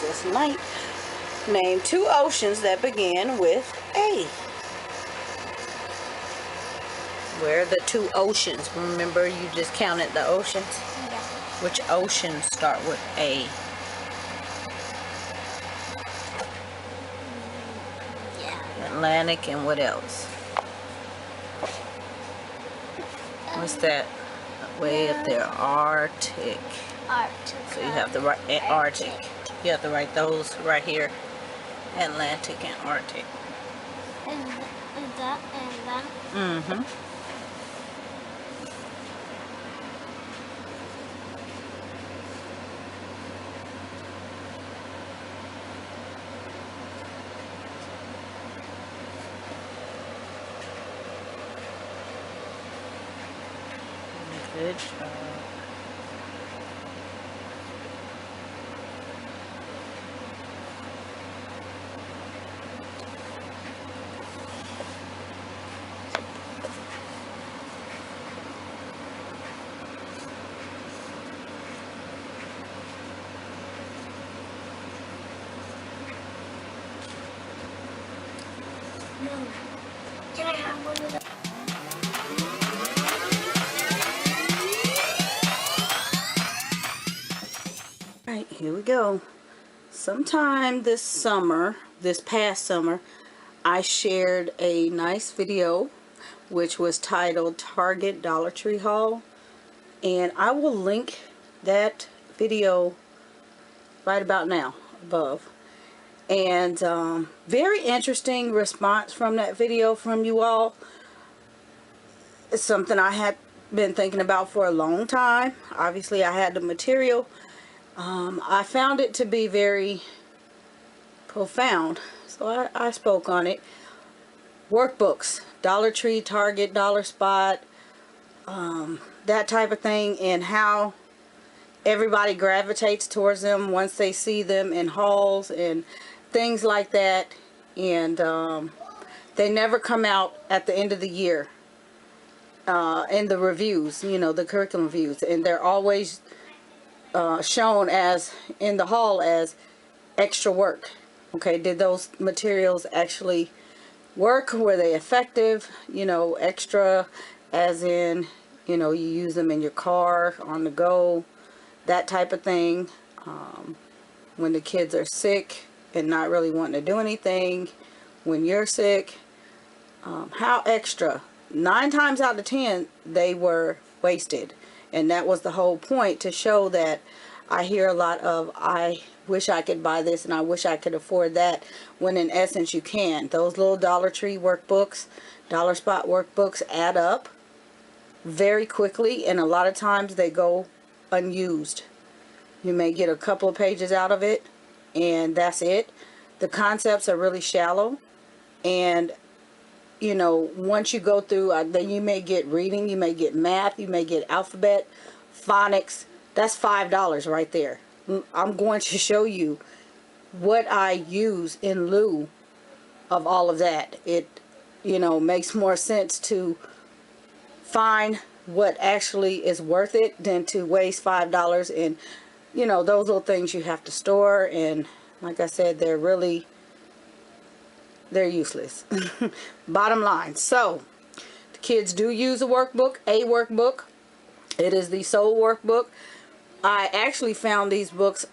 this night. Name 2 oceans that begin with A. Where are the 2 oceans? Remember, you just counted the oceans? Yeah. Which oceans start with A? Yeah. Atlantic and what else? What's that? Way up there, Arctic. Arctic. So you have to write Arctic. You have to write those right here. Atlantic and Arctic. And that and that. Mm-hmm. Good job. No. Can I have one of those? Alright, here we go. Sometime this past summer, I shared a nice video which was titled Target Dollar Tree Haul, and I will link that video right about now above. And very interesting response from that video from you all. It's something I had been thinking about for a long time. Obviously I had the material. I found it to be very profound, so I spoke on it. Workbooks, Dollar Tree, Target, Dollar Spot, that type of thing, and how everybody gravitates towards them once they see them in hauls and things like that. And they never come out at the end of the year in the reviews, you know, the curriculum reviews, and they're always shown as in the haul as extra work. Okay, did those materials actually work? Were they effective? You know, extra as in, you know, you use them in your car, on the go, that type of thing. When the kids are sick and not really wanting to do anything, when you're sick, how extra? 9 times out of 10 they were wasted. And that was the whole point, to show that I hear a lot of, I wish I could buy this and I wish I could afford that, when in essence you can. Those little Dollar Tree workbooks, Dollar Spot workbooks add up very quickly, and a lot of times they go unused. You may get a couple of pages out of it and that's it. The concepts are really shallow, and you know, once you go through, then you may get reading, you may get math, you may get alphabet, phonics. That's $5 right there. I'm going to show you what I use in lieu of all of that. It, you know, makes more sense to find what actually is worth it than to waste $5. And, you know, those little things you have to store, and like I said, they're useless. Bottom line. So the kids do use a workbook, it is the sole workbook. I actually found these books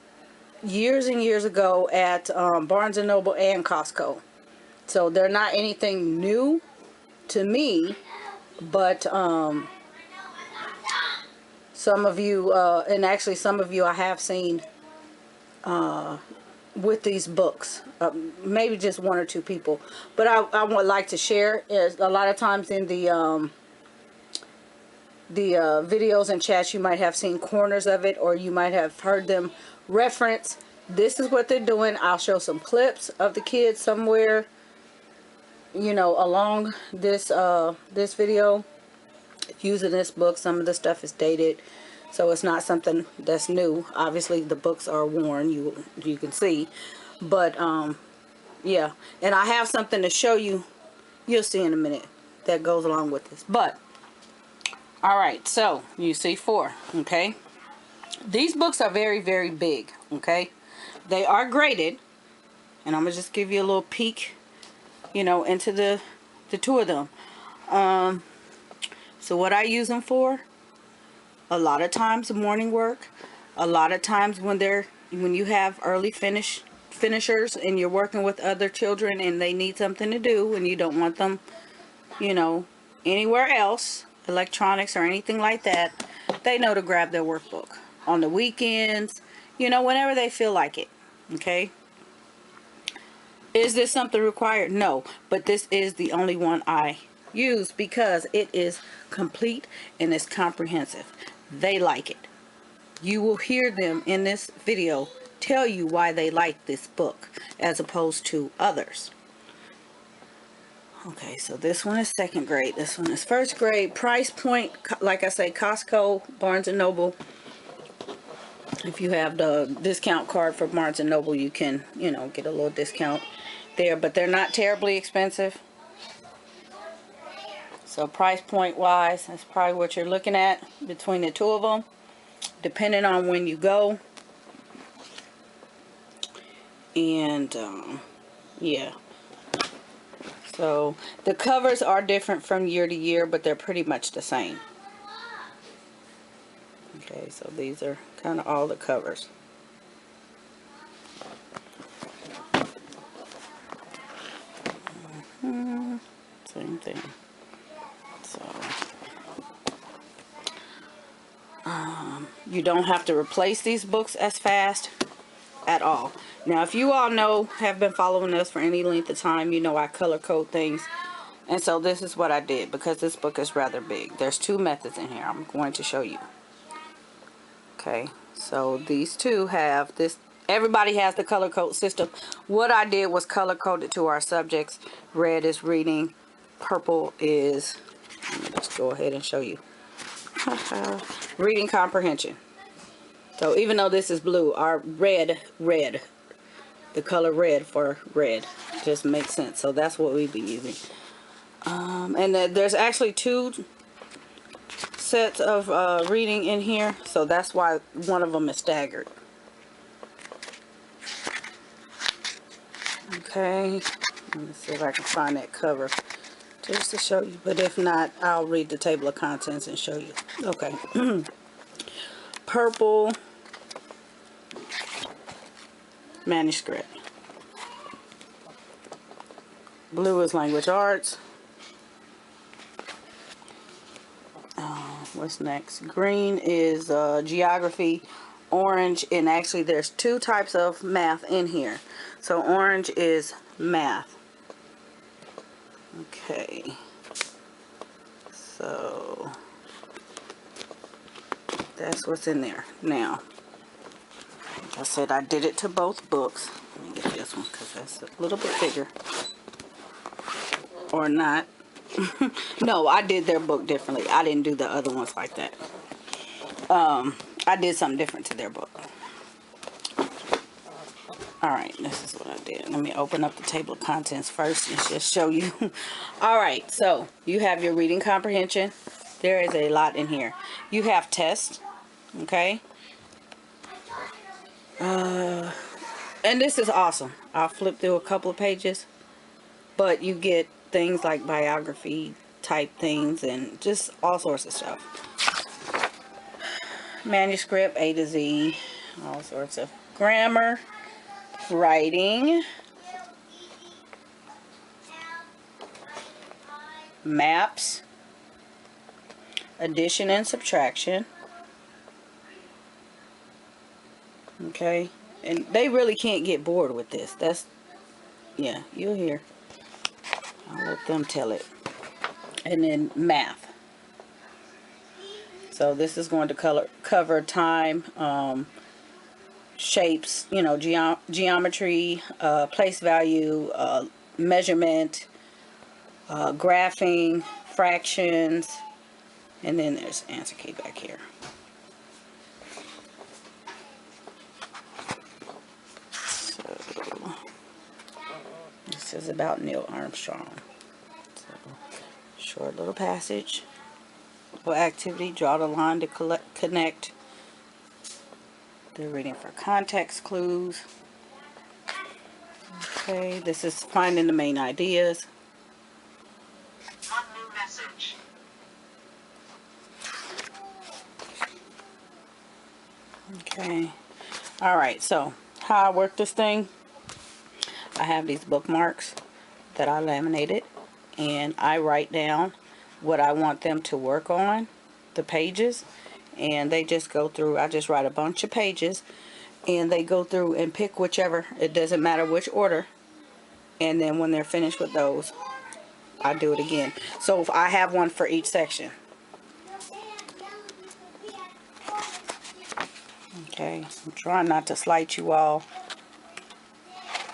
years and years ago at Barnes & Noble and Costco, so they're not anything new to me, but some of you and actually some of you I have seen with these books, maybe just 1 or 2 people, but I would like to share is a lot of times in the videos and chats you might have seen corners of it, or you might have heard them reference. This is what they're doing. I'll show some clips of the kids somewhere, you know, along this this video using this book. Some of the stuff is dated, so it's not something that's new. Obviously the books are worn, you can see, but yeah, and I have something to show you, you'll see in a minute, that goes along with this. But alright, so you see 4, okay? These books are very, very big, okay? They are graded, and I'm gonna just give you a little peek, you know, into the two of them. So what I use them for, a lot of times morning work, a lot of times when you have early finishers and you're working with other children and they need something to do and you don't want them, you know, anywhere else, electronics or anything like that, they know to grab their workbook on the weekends, you know, whenever they feel like it. Okay, is this something required? No, but this is the only one I use because it is complete and it's comprehensive. They like it. You will hear them in this video tell you why they like this book as opposed to others. Okay, so this one is second grade. This one is first grade. Price point, like I say, Costco, Barnes & Noble. If you have the discount card for Barnes & Noble, you can, you know, get a little discount there. But they're not terribly expensive. So price point wise, that's probably what you're looking at between the two of them, depending on when you go. And yeah, so the covers are different from year to year, but they're pretty much the same. Okay, so these are kind of all the covers. Same thing. So you don't have to replace these books as fast at all. Now, if you all know, have been following us for any length of time, you know I color code things. And so this is what I did because this book is rather big. There's two methods in here I'm going to show you. Okay, so these two have this. Everybody has the color code system. What I did was color coded to our subjects. Red is reading. Purple is, let me just go ahead and show you. Reading comprehension. So even though this is blue, our red, the color red for red just makes sense. So that's what we've been using. And there's actually two sets of reading in here, so that's why one of them is staggered. Okay, let me see if I can find that cover just to show you, but if not, I'll read the table of contents and show you. Okay. Purple manuscript. Blue is language arts. What's next? Green is geography. Orange, and actually there's two types of math in here. So orange is math. Okay. So that's what's in there. Now, like I said, I did it to both books. Let me get this one because that's a little bit bigger. Or not. No, I did their book differently. I didn't do the other ones like that. I did something different to their book. Alright, this is what I did. Let me open up the table of contents first and just show you. Alright, so you have your reading comprehension. There is a lot in here. You have tests. Okay. And this is awesome. I'll flip through a couple of pages. But you get things like biography type things and just all sorts of stuff. Manuscript A to Z, all sorts of grammar, writing, maps, addition and subtraction. Okay, and they really can't get bored with this. That's, yeah, you'll hear. I'll let them tell it. And then math. So this is going to cover time, shapes, you know, geometry, place value, measurement, graphing, fractions, and then there's answer key back here. So this is about Neil Armstrong. So, short little passage. Activity, draw the line to connect They're reading for context clues. Okay, this is finding the main ideas. One new message. Okay. Alright, so how I work this thing, I have these bookmarks that I laminated, and I write down what I want them to work on, the pages, and they just go through. I just write a bunch of pages, and they go through and pick whichever, it doesn't matter which order, and then when they're finished with those, I do it again. So if I have one for each section. Okay, I'm trying not to slight you all.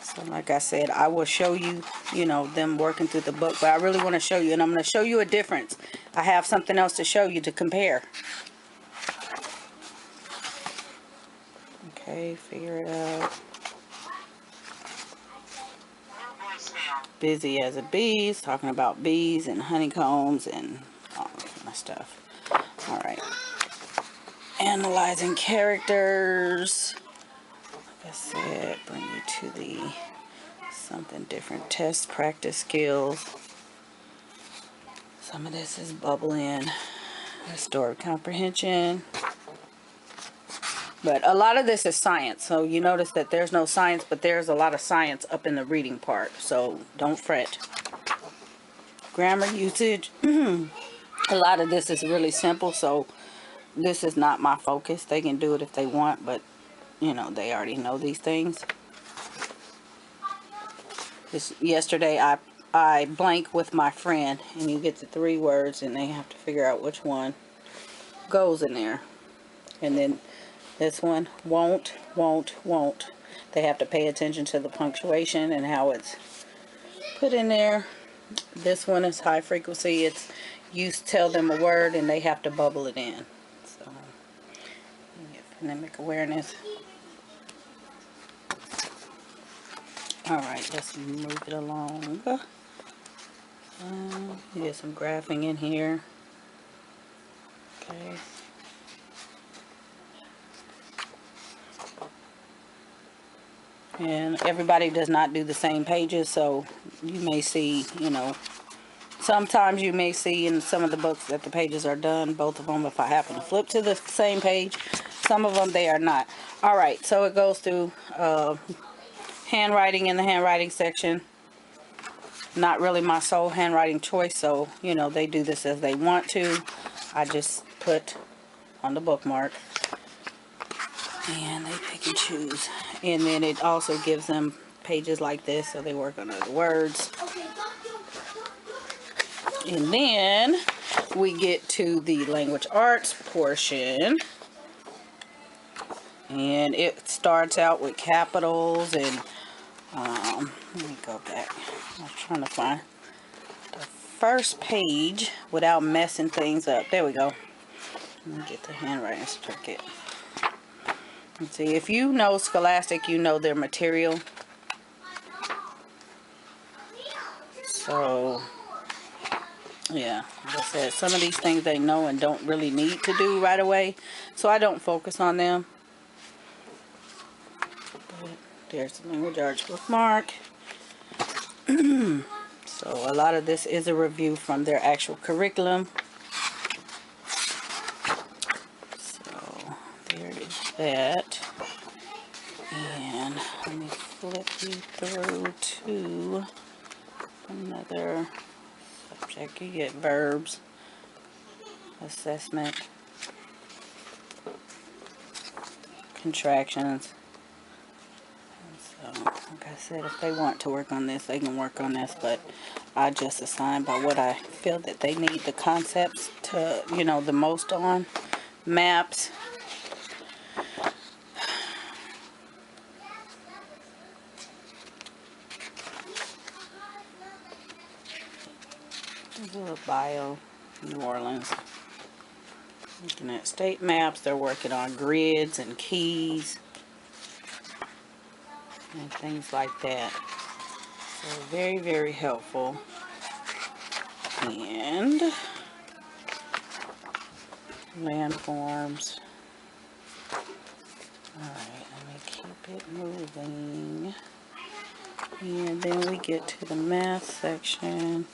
So like I said, I will show you, you know, them working through the book, but I really want to show you, and I'm going to show you a difference. I have something else to show you to compare. Okay, figure it out. Busy as a bees, talking about bees and honeycombs and all that kind of stuff. Alright. Analyzing characters. Like I said, bring you to the something different. Test practice skills. Some of this is bubbling. Restored comprehension. But a lot of this is science. So you notice that there's no science, but there's a lot of science up in the reading part. So don't fret. Grammar usage. A lot of this is really simple. So this is not my focus. They can do it if they want, but you know, they already know these things. Yesterday I blank with my friend, and you get the 3 words, and they have to figure out which one goes in there. And then this one, won't. They have to pay attention to the punctuation and how it's put in there. This one is high frequency. It's you tell them a word and they have to bubble it in. So, phonemic awareness. Alright, let's move it along. Get some graphing in here. Okay. And everybody does not do the same pages, so you may see, you know, sometimes you may see in some of the books that the pages are done, both of them, if I happen to flip to the same page. Some of them, they are not. Alright, so it goes through handwriting in the handwriting section. Not really my sole handwriting choice, so, you know, they do this as they want to. I just put on the bookmark. And they pick and choose. And then it also gives them pages like this, so they work on other words. And then we get to the language arts portion. And it starts out with capitals and let me go back. I'm trying to find the first page without messing things up. There we go. Let me get the handwriting certificate. Let's see, if you know Scholastic, you know their material. So, yeah, like I said, some of these things they know and don't really need to do right away. So I don't focus on them. But there's the language arts bookmark. So a lot of this is a review from their actual curriculum. So there is that. And let me flip you through to another subject. You get verbs, assessment, contractions. And so, like I said, if they want to work on this, they can work on this, but I just assign by what I feel that they need the concepts to, you know, the most on. Maps. There's a little bio, New Orleans. Looking at state maps, they're working on grids and keys and things like that. So very, very helpful. And landforms. Alright, let me keep it moving. And then we get to the math section.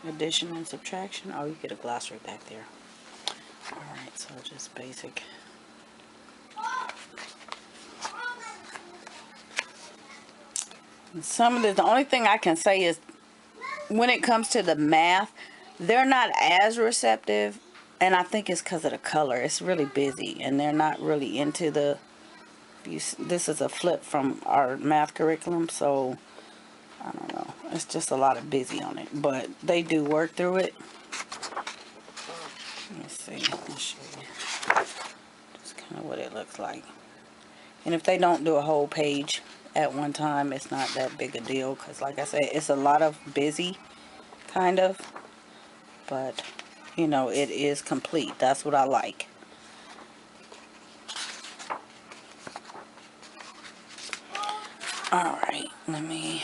Addition and subtraction. Oh, you get a glossary back there. Alright, so just basic. And some of the only thing I can say is when it comes to the math, they're not as receptive, and I think it's because of the color. It's really busy, and they're not really into the. This is a flip from our math curriculum, so I don't know. It's just a lot of busy on it, but they do work through it. Let me see. I'll show you. Just kind of what it looks like. And if they don't do a whole page at one time, it's not that big a deal, because like I said, it's a lot of busy, kind of. But, you know, it is complete. That's what I like. Alright, let me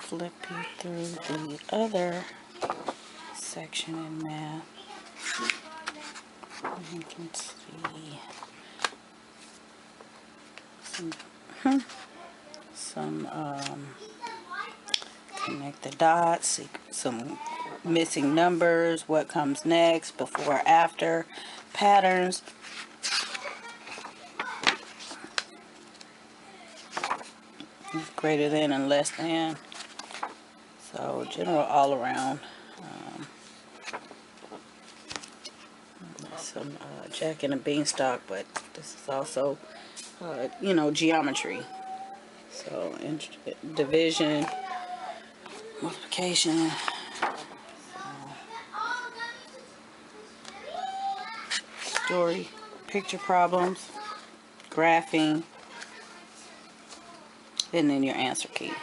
flip you through the other section in math. You can see some connect the dots, some missing numbers, what comes next, before, after, patterns. Greater than and less than. So general all around. Some Jack and a Beanstalk, but this is also you know, geometry. So division, multiplication, story, picture problems, graphing, and then your answer key.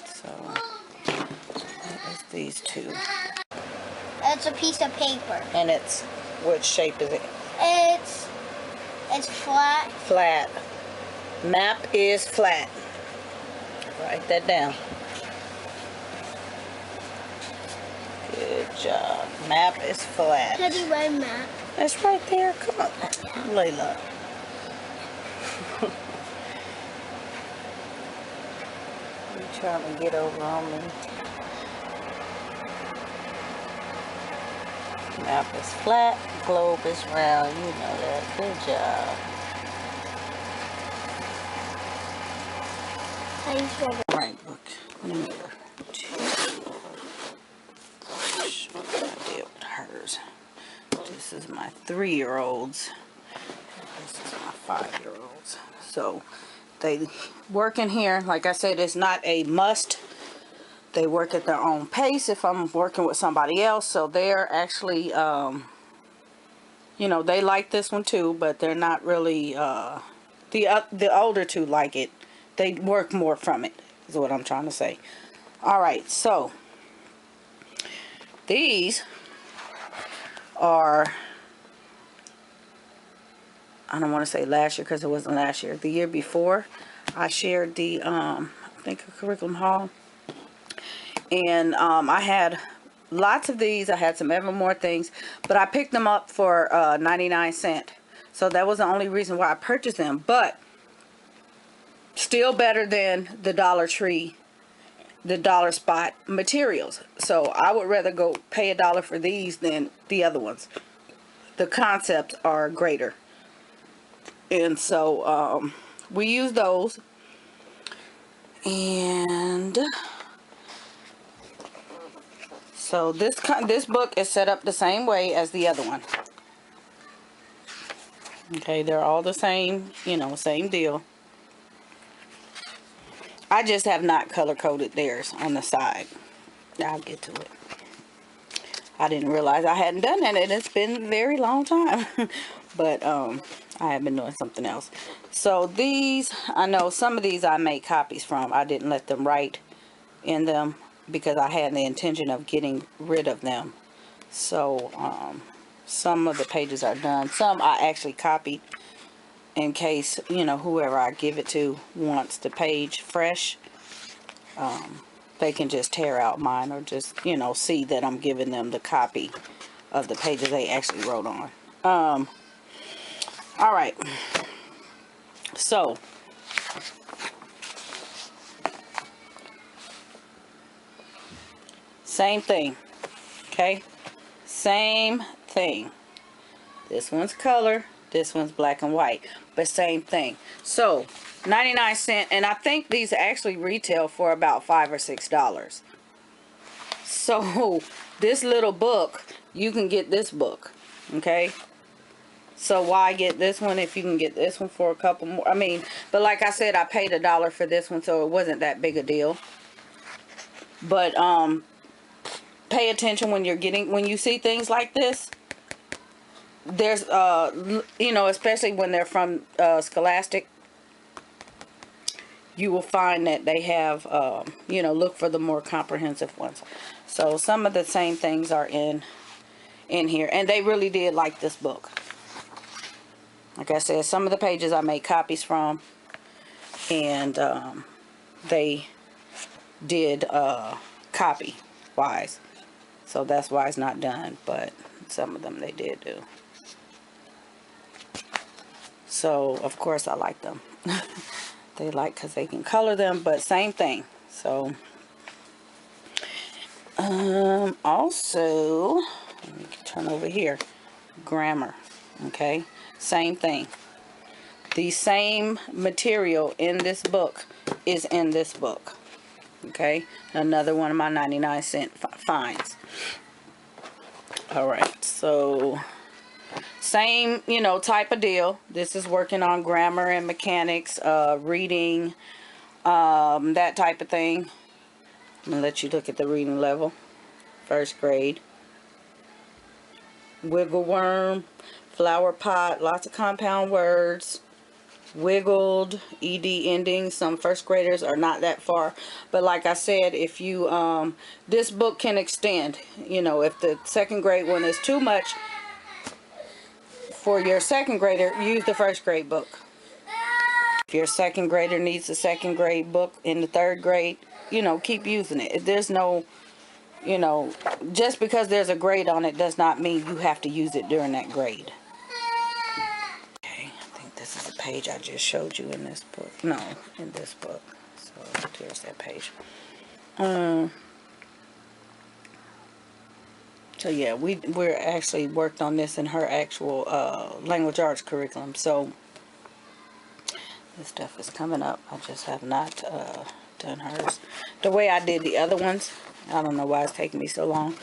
So that is these two. It's a piece of paper. And it's, what shape is it? It's flat. Flat. Map is flat. Write that down. Good job. Map is flat. How do you write map? That's right there. Come on, Layla. You trying to get over on me? Map is flat, globe is round. You know that. Good job. Right book number 2. Short idea with hers. This is my 3-year-olds. This is my 5-year-olds. So they work in here. Like I said, it's not a must. They work at their own pace if I'm working with somebody else. So they're actually, you know, they like this one too, but they're not really, the older two like it. They work more from it, is what I'm trying to say. Alright, so these are, I don't want to say last year because it wasn't last year. The year before, I shared the, I think, a curriculum haul. And I had lots of these. I had some Evermore things, but I picked them up for 99 cents. So that was the only reason why I purchased them. But still better than the Dollar Tree, the Dollar Spot materials. So I would rather go pay $1 for these than the other ones. The concepts are greater. And so we use those. And so this book is set up the same way as the other one. Okay, they're all the same, you know, same deal. I just have not color coded theirs on the side. I'll get to it. I didn't realize I hadn't done that, and it's been a very long time. But I have been doing something else. So these, I know some of these I made copies from. I didn't let them write in them because I had the intention of getting rid of them. So some of the pages are done. Some I actually copied in case, you know, whoever I give it to wants the page fresh. They can just tear out mine or just, you know, see that I'm giving them the copy of the pages they actually wrote on. All right. So, same thing. Okay? Same thing. This one's color, this one's black and white, but same thing. So 99 cents, and I think these actually retail for about $5 or $6. So this little book, you can get this book, okay? So why get this one if you can get this one for a couple more? I mean, but like I said, I paid $1 for this one, so it wasn't that big a deal. But pay attention when you see things like this. There's you know, especially when they're from Scholastic, you will find that they have you know, look for the more comprehensive ones. So some of the same things are in here, and they really did like this book. Like I said, some of the pages I made copies from, and they did copy wise, so that's why it's not done, but some of them they did do. So of course I like them. They like because they can color them, but same thing. So also, let me turn over here, grammar. Okay, same thing. The same material in this book is in this book. Okay, another one of my 99-cent finds. All right, so same, you know, type of deal. This is working on grammar and mechanics, reading, that type of thing. I'm gonna let you look at the reading level. First grade. Wiggle worm, flower pot, lots of compound words. Wiggled, ed endings. Some first graders are not that far, but like I said, if you this book can extend. You know, if the second grade one is too much for your second grader, use the first grade book. If your second grader needs a second grade book in the third grade, you know, keep using it. There's no, you know, just because there's a grade on it does not mean you have to use it during that grade. This is a page I just showed you in this book. No, in this book. So there's that page. So yeah, we're actually worked on this in her actual language arts curriculum. So this stuff is coming up. I just have not done hers the way I did the other ones. I don't know why it's taking me so long,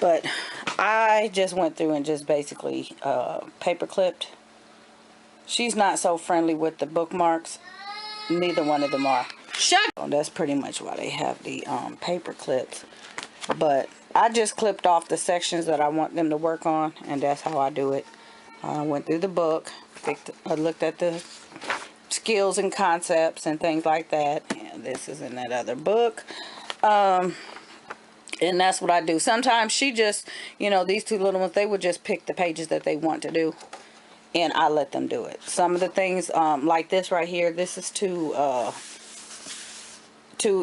but I just went through and just basically paper clipped. She's not so friendly with the bookmarks. Neither one of them are. Shut up! That's pretty much why they have the paper clips. But I just clipped off the sections that I want them to work on, and that's how I do it. I went through the book, looked at the skills and concepts and things like that. And this is in that other book. And that's what I do. Sometimes she just, you know, these two little ones, they would just pick the pages that they want to do, and I let them do it. Some of the things, like this right here, this is too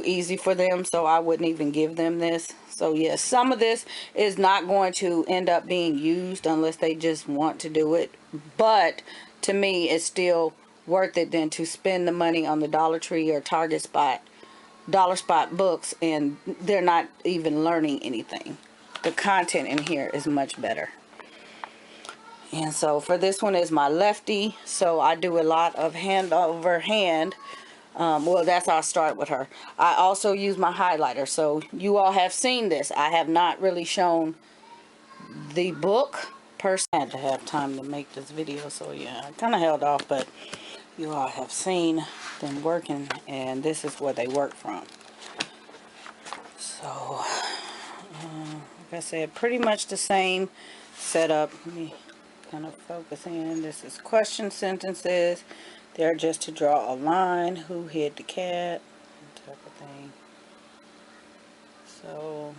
easy for them, so I wouldn't even give them this. So yes, some of this is not going to end up being used unless they just want to do it. But to me, it's still worth it than to spend the money on the Dollar Tree or Target Spot, Dollar Spot books, and they're not even learning anything. The content in here is much better. And so for this one is my lefty, so I do a lot of hand over hand. Well, that's how I start with her. I also use my highlighter, so you all have seen this. I have not really shown the book per se. I had to have time to make this video, so yeah, I kind of held off, but you all have seen them working, and this is where they work from. So, like I said, pretty much the same setup. Let me kind of focus in. This is question sentences. They're just to draw a line. Who hid the cat? Type of thing. So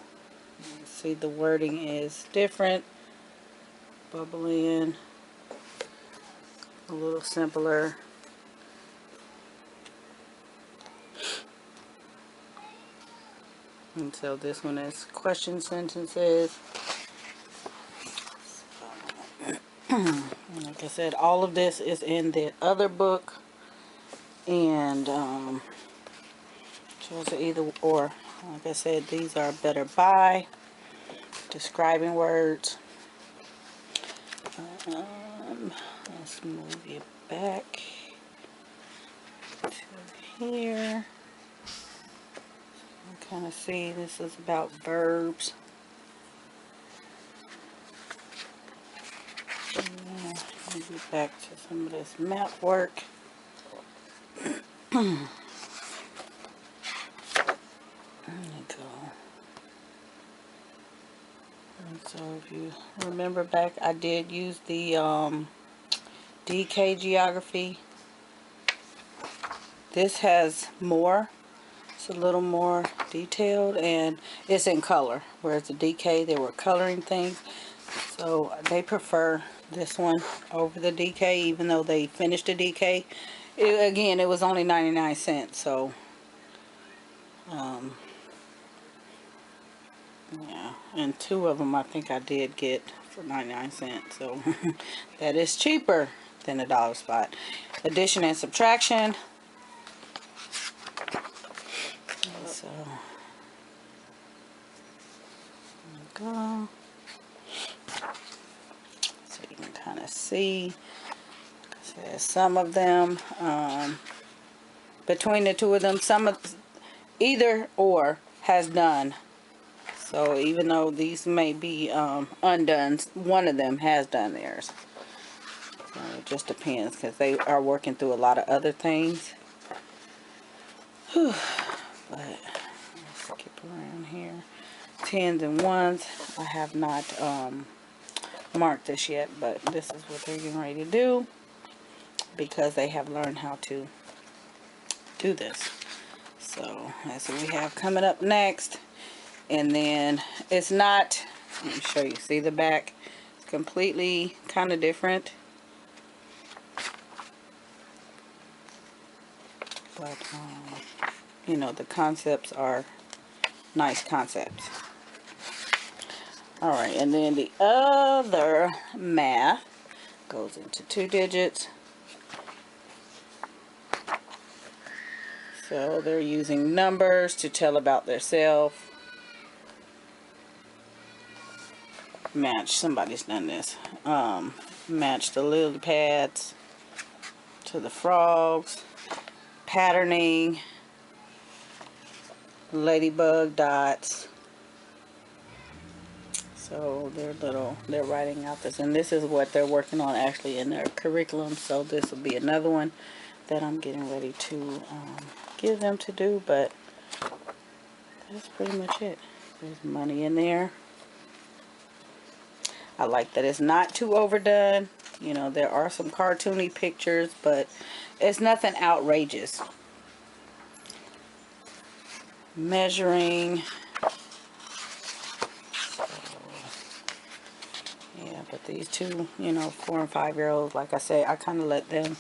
you see the wording is different. Bubble in. A little simpler. And so this one is question sentences. Like I said, all of this is in the other book, and choose either or. Like I said, these are better by describing words. Let's move it back to here. You kind of see this is about verbs. Get back to some of this map work. There you go. And so if you remember back, I did use the DK geography. This has more. It's a little more detailed, and it's in color, whereas the DK, they were coloring things. So they prefer this one over the DK, even though they finished the DK. Again, it was only 99 cents, so yeah, and two of them I think I did get for 99 cents, so that is cheaper than a dollar spot. Addition and subtraction. So there we go. So you can kind of see, some of them, between the two of them, some of either or has done. So even though these may be undone, one of them has done theirs. So it just depends, because they are working through a lot of other things. Whew. But let's skip around here. Tens and ones, I have not marked this yet, but this is what they're getting ready to do, because they have learned how to do this. So that's what we have coming up next. And then it's not, let me show you, see the back, it's completely kind of different, but you know, the concepts are nice concepts. Alright, and then the other math goes into 2 digits. So they're using numbers to tell about themselves. Match, somebody's done this. Match the lily pads to the frogs. Patterning. Ladybug dots. So they're writing out this, and this is what they're working on actually in their curriculum. So this will be another one that I'm getting ready to give them to do, but that's pretty much it. There's money in there. I like that it's not too overdone. You know, there are some cartoony pictures, but it's nothing outrageous. Measuring. Yeah, but these two, you know, 4- and 5-year-olds, like I say, I kind of let them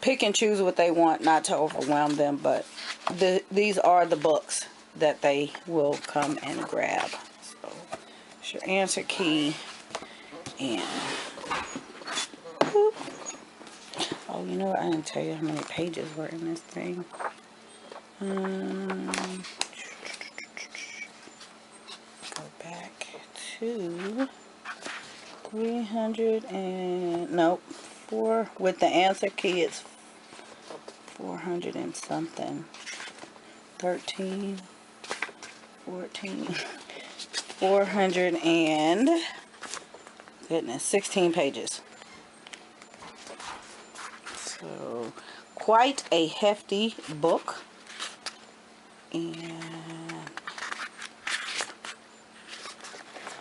pick and choose what they want, not to overwhelm them, but these are the books that they will come and grab. So it's your answer key. And whoop. Oh, you know what? I didn't tell you how many pages were in this thing. Go back to 300 and nope, 4 with the answer key. It's 400 and something. 13, 14, 400 and goodness, 16 pages. So quite a hefty book, and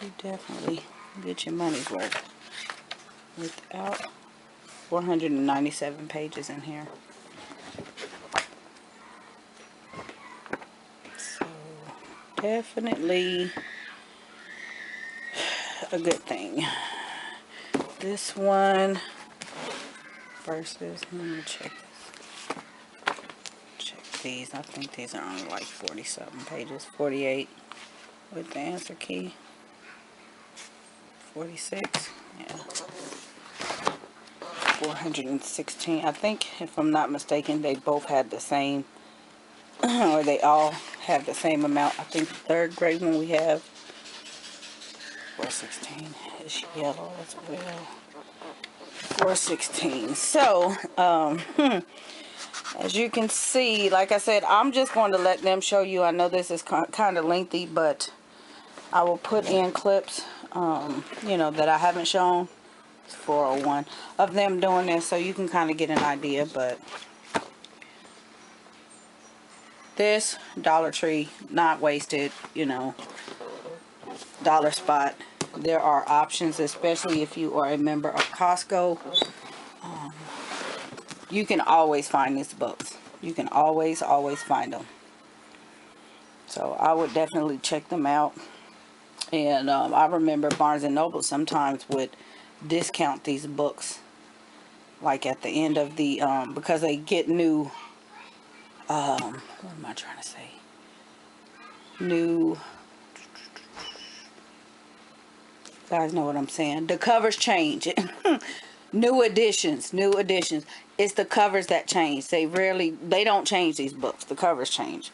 you definitely get your money's worth without 497 pages in here. So definitely a good thing. This one versus, let me check this. Check these. I think these are only like 40-something pages. 48 with the answer key. 46. Yeah. 116. I think, if I'm not mistaken, they both had the same, or they all have the same amount. I think the third grade one we have 416 is yellow as well. 416. So, as you can see, like I said, I'm just going to let them show you. I know this is kind of lengthy, but I will put in clips, you know, that I haven't shown. It's 401 of them doing this, so you can kind of get an idea. But this Dollar Tree, not wasted, you know, dollar spot. There are options, especially if you are a member of Costco. You can always find these books. You can always find them. So I would definitely check them out. And I remember Barnes and Noble sometimes would discount these books, like at the end of the because they get new. What am I trying to say? New. You guys know what I'm saying. The covers change. New editions. It's the covers that change. They don't change these books. The covers change.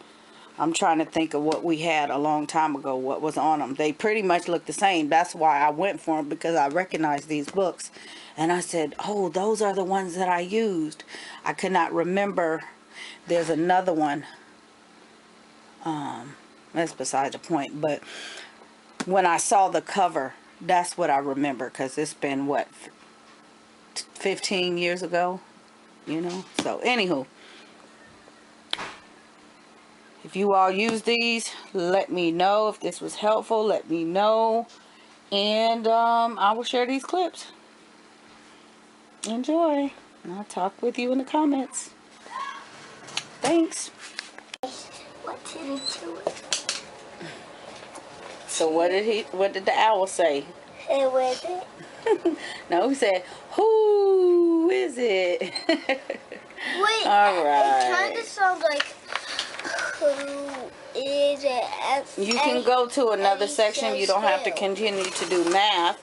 I'm trying to think of what we had a long time ago, what was on them. They pretty much look the same. That's why I went for them, because I recognized these books. And I said, oh, those are the ones that I used. I could not remember. There's another one. That's beside the point. But when I saw the cover, that's what I remember, because it's been, what, 15 years ago, you know. So anywho, if you all use these, let me know. If this was helpful, let me know, and I will share these clips. Enjoy, and I'll talk with you in the comments. Thanks. What did he do? So what did the owl say? Who is it? No, he said, who is it? Wait, All it right. kind of sounds like, who is it? You can go to another section. You don't have to continue to do math.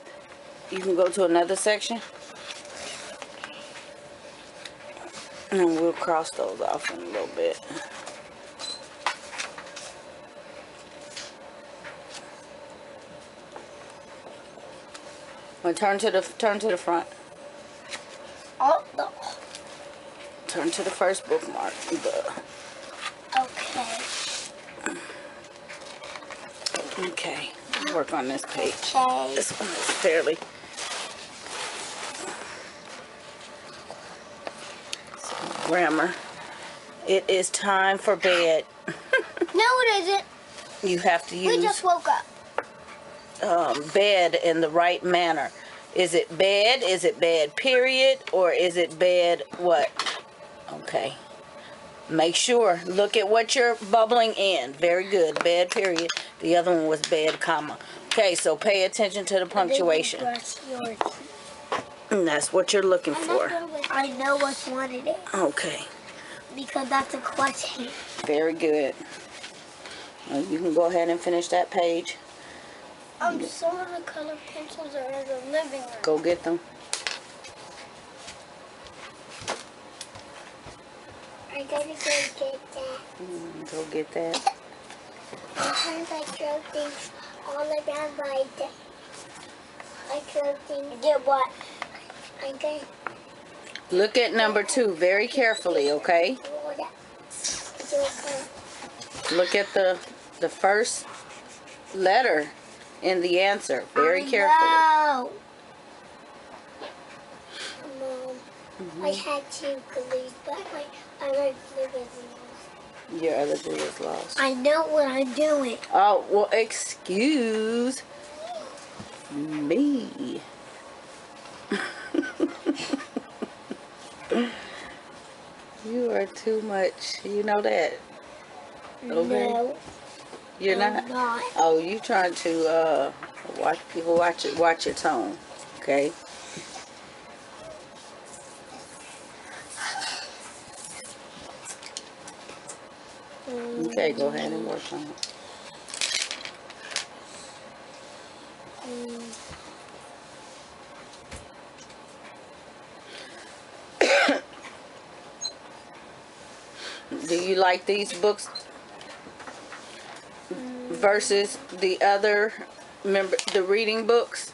You can go to another section. And we'll cross those off in a little bit. Well, turn to the front. Oh, no. Turn to the first bookmark. Okay. Okay. Let's work on this page. Okay. This one is fairly. So, grammar. It is time for bed. No, it isn't. You have to use. We just woke up. Bed in the right manner. Is it bed? Is it bed period? Or is it bed what? Okay. Make sure. Look at what you're bubbling in. Very good. Bed period. The other one was bed comma. Okay, so pay attention to the punctuation. And that's what you're looking for. I know which one it is. Okay. Because that's a question. Very good. Well, you can go ahead and finish that page. Some of the color pencils are in the living room. Go get them. I gotta go get that. Go get that. Sometimes I throw things all around my day. I throw things. Get what? Okay. Look at number 2 very carefully, okay? Look at the first letter in the answer very carefully. Mom, I had 2 glues, but my other glue is lost. Your other glue is lost. I know what I'm doing. Oh, well, excuse me. You are too much. You know that. Okay. No, You're I'm not. not. Oh, you trying to watch your tone, okay? Okay, go ahead and work on it. Do you like these books versus the other, remember, the reading books?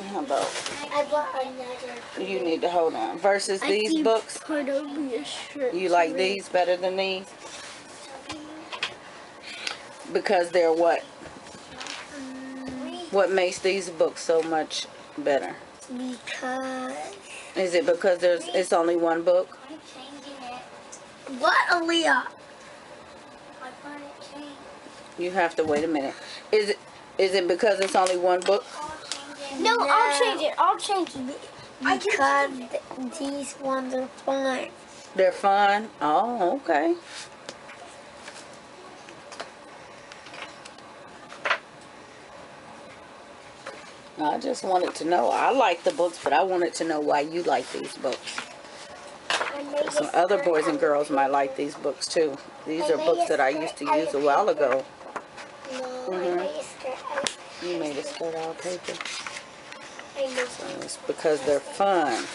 How about, I bought another. you need to hold on. Versus these books? Part of your shirt. You like these better than these? Because they're what? What makes these books so much better? Because. Is it because it's only one book? I'm changing it. What, Aaliyah? I want it changed. You have to wait a minute. Is it because it's only one book? No, I'll change it. I'll change it. Because these ones are fun. They're fun? Oh, okay. I just wanted to know. I like the books, but I wanted to know why you like these books. Some other boys and girls might like these books too. These are books that I used to use a while ago. No, I made a skirt out of paper. You made a skirt out of paper. I know. It's because they're fun.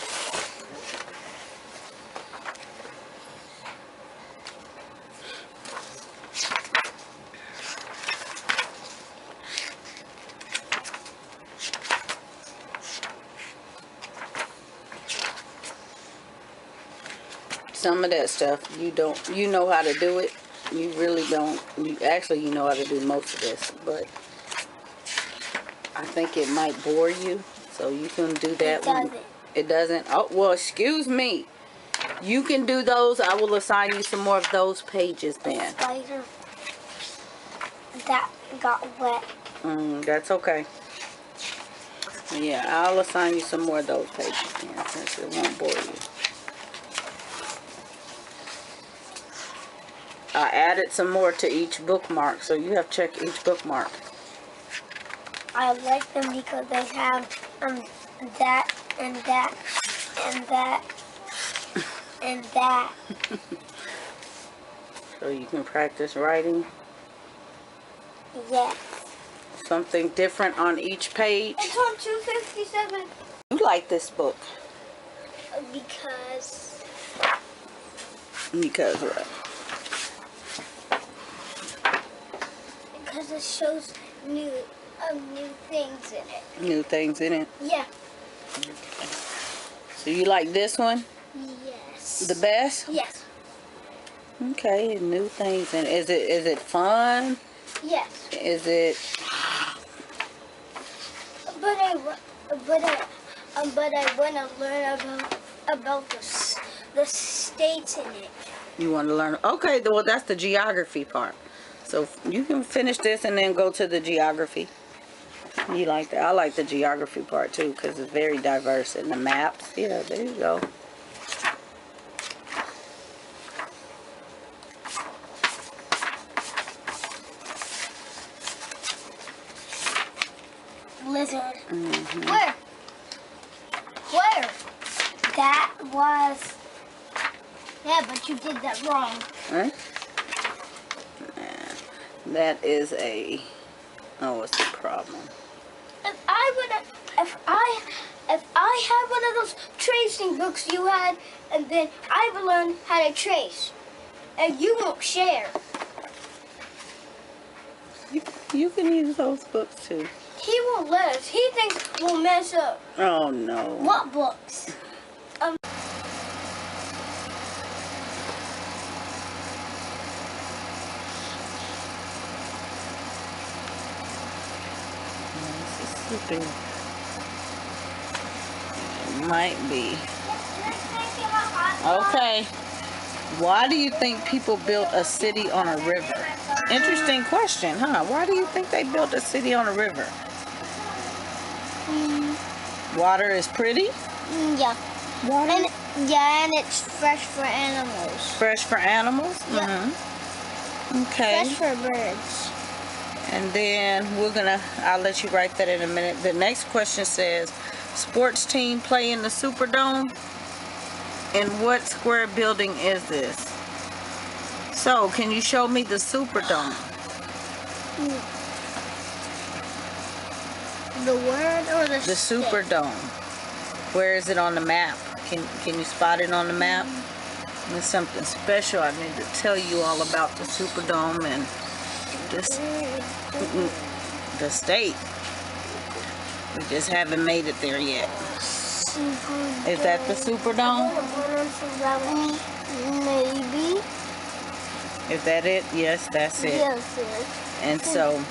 Some of that stuff you know how to do it. You really don't. You know how to do most of this, but I think it might bore you, so you can do that. It doesn't. It doesn't? Oh, well, excuse me. You can do those. I will assign you some more of those pages then. Spider that got wet. That's okay. Yeah, I'll assign you some more of those pages then, since it won't bore you. I added some more to each bookmark, so you have to check each bookmark. I like them because they have that and that and that and that. So you can practice writing. Yes. Something different on each page. It's on 257. You like this book. Because what? Because it shows new things in it. New things in it. Yeah. So you like this one Yes. the best? Yes. Okay, new things in it. Is it fun? Yes. Is it? But I want to learn about the states in it. You want to learn? Okay, well that's the geography part. So you can finish this and then go to the geography. You like that? I like the geography part too because it's very diverse in the maps. Yeah, there you go. Lizard. Where? That was. Yeah, but you did that wrong. Huh? That is a. Oh, what's the problem? If I had one of those tracing books you had, and then I would learn how to trace, and you won't share. You can use those books too. He won't let us. He thinks we'll mess up. Oh no. What books? It might be. Okay. Why do you think people built a city on a river? Interesting question, huh? Why do you think they built a city on a river? Water is pretty? Yeah. Water? And it's fresh for animals. Fresh for animals? Yeah. Okay. Fresh for birds. And then I'll let you write that in a minute. The next question says, sports team play in the Superdome? And what square building is this? So, can you show me the Superdome? The word or the Superdome. Where is it on the map? Can you spot it on the map? There's something special I need to tell you all about the Superdome and this, the state. We just haven't made it there yet. Is that the Superdome? Maybe. Is that it? Yes, that's it. Yes, And so,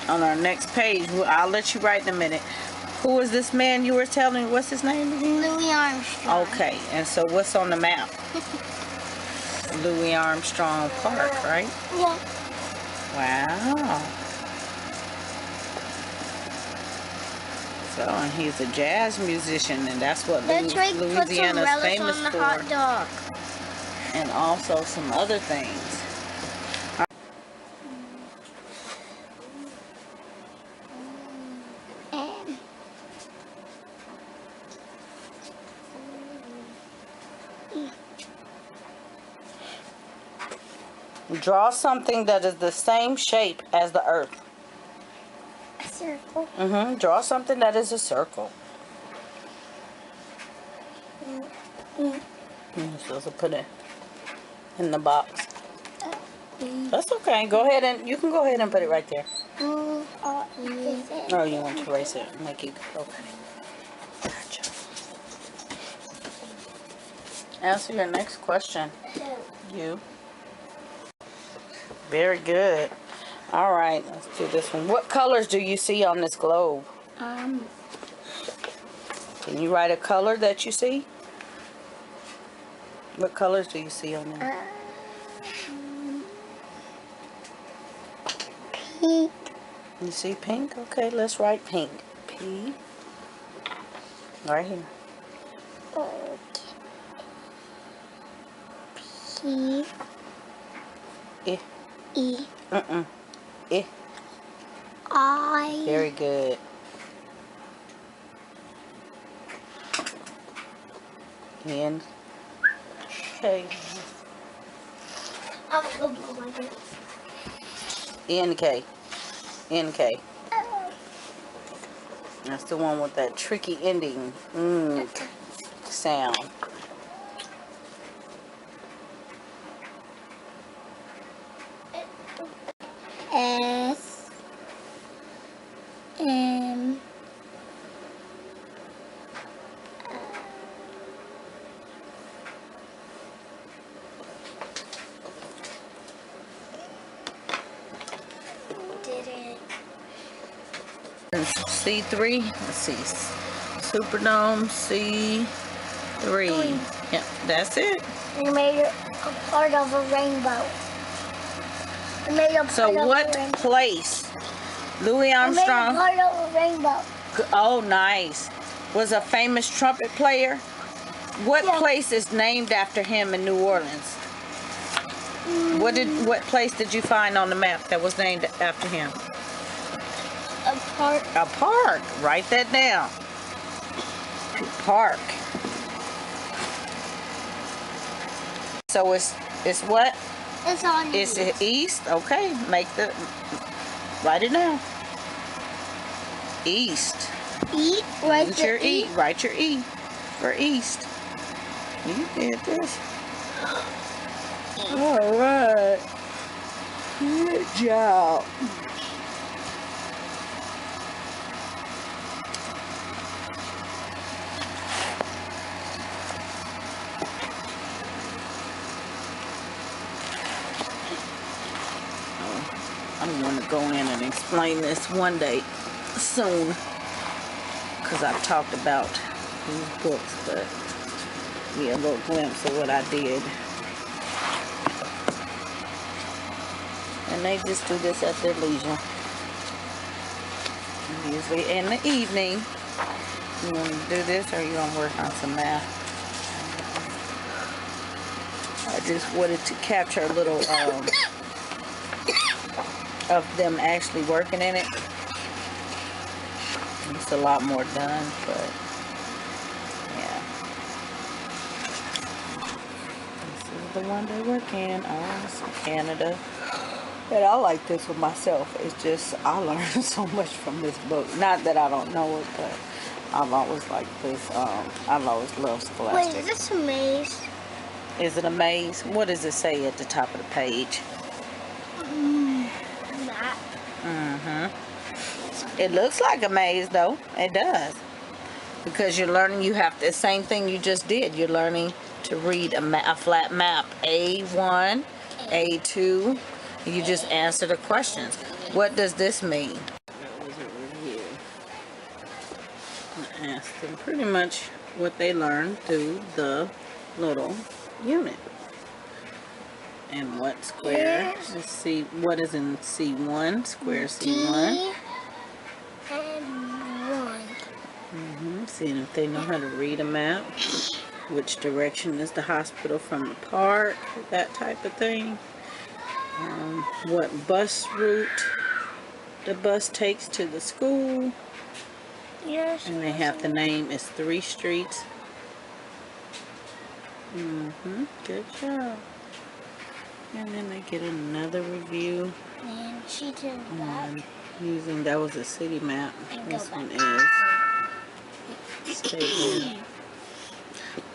on our next page, I'll let you write in a minute. Who is this man you were telling me? What's his name again? Louis Armstrong. Okay, and so what's on the map? Louis Armstrong Park, right? Yeah. Wow. So, and he's a jazz musician, and that's what Louisiana's famous on the for. hot dog. And also some other things. Draw something that is the same shape as the earth. A circle. Draw something that is a circle. You're supposed to put it in the box. That's okay. Go ahead and you can go ahead and put it right there. Oh, you want to erase it? Make it okay. Gotcha. Answer your next question. You. Very good. All right, let's do this one. What colors do you see on this globe? Can you write a color that you see? What colors do you see on there? Pink. You see pink? Okay, let's write pink. P. Right here. P. E. E. E. I. Very good. N. K. N. K. N. K. That's the one with that tricky ending sound. S. M. Did it. C3. Let's see. Superdome C3. Yep, that's it. You made it a part of a rainbow. You made a part So of what a rainbow. place? Louis You Armstrong. made a part of a rainbow. Oh, nice. Was a famous trumpet player. What Yeah. place is named after him in New Orleans? What place did you find on the map that was named after him? A part. A park. Write that down. Park. So it's what? It's on. It's east. Okay. Write it down. East. E. Right Use your there. E. Write your E for east. You did this. All right. Good job. I'm going to go in and explain this one day soon, because I've talked about these books, but be a little glimpse of what I did. And they just do this at their leisure. Usually in the evening. You want to do this, or you want to work on some math? I just wanted to capture a little of them actually working in it. It's a lot more done, but yeah. This is the one they work in. Oh, it's Canada. And I like this one myself. It's just, I learned so much from this book. Not that I don't know it, but I've always liked this. I've always loved Wait, Scholastic. is this a maze? Is it a maze? What does it say at the top of the page? Map. It looks like a maze, though. It does. Because you're learning, you have the same thing you just did. You're learning to read a flat map. A1, A2. You just answer the questions. What does this mean? That was a review. I asked them pretty much what they learned through the little unit. And what square? Let's see, what is in C1? Square C1. Seeing if they know how to read a map. Which direction is the hospital from the park? That type of thing. What bus route the bus takes to the school. Yes. And they have the name is 3 streets. Good job. And then they get another review. And she turned back. Using, that was a city map. This one is state map.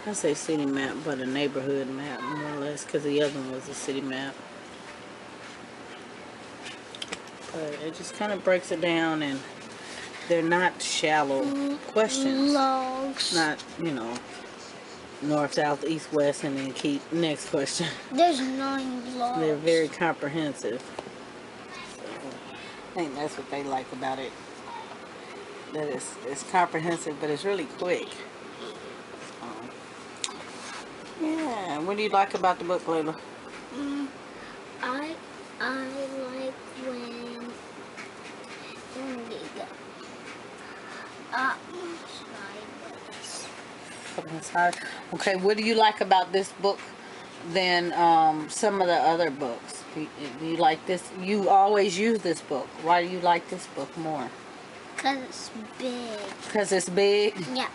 I say city map, but a neighborhood map, more or less, because the other one was a city map. But it just kind of breaks it down, and they're not shallow questions. Logs. Not, you know, north, south, east, west, and then keep next question. There's 9 logs. They're very comprehensive. So, I think that's what they like about it. That it's comprehensive, but it's really quick. Yeah. What do you like about the book, Layla? I like when Okay, what do you like about this book than some of the other books? Do you like this? You always use this book. Why do you like this book more? Because it's big. Because it's big? Yeah.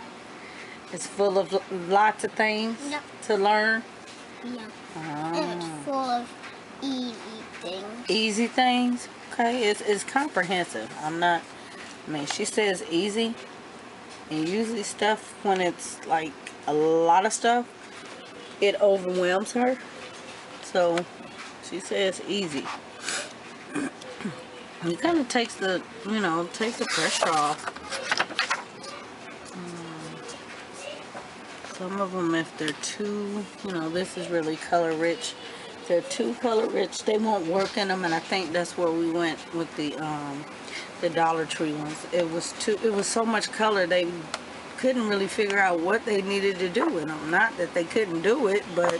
It's full of lots of things to learn? Yeah. And it's full of easy things. Easy things? Okay, it's comprehensive. She says easy. And usually stuff, when it's like a lot of stuff, it overwhelms her. So she says easy. It kind of takes the, takes the pressure off. Some of them, if they're too, this is really color rich. If they're too color rich, they won't work in them. And I think that's where we went with the Dollar Tree ones. It was so much color, they couldn't really figure out what they needed to do with them. Not that they couldn't do it, but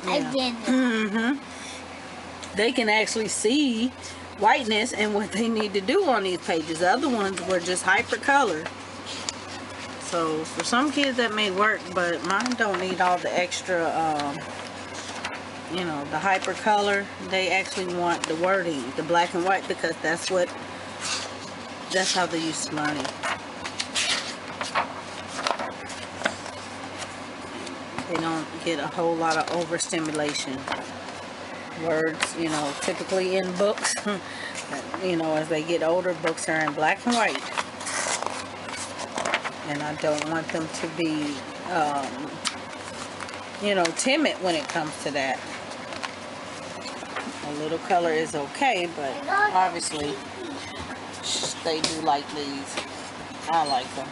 I did. They can actually see whiteness and what they need to do on these pages. The other ones were just hyper color. So for some kids that may work, but mine don't need all the extra, the hyper color. They actually want the wording, the black and white, because that's how they used to learn it. They don't get a whole lot of overstimulation. Words, typically in books, as they get older, books are in black and white. And I don't want them to be, timid when it comes to that. A little color is okay, but obviously they do like these. I like them.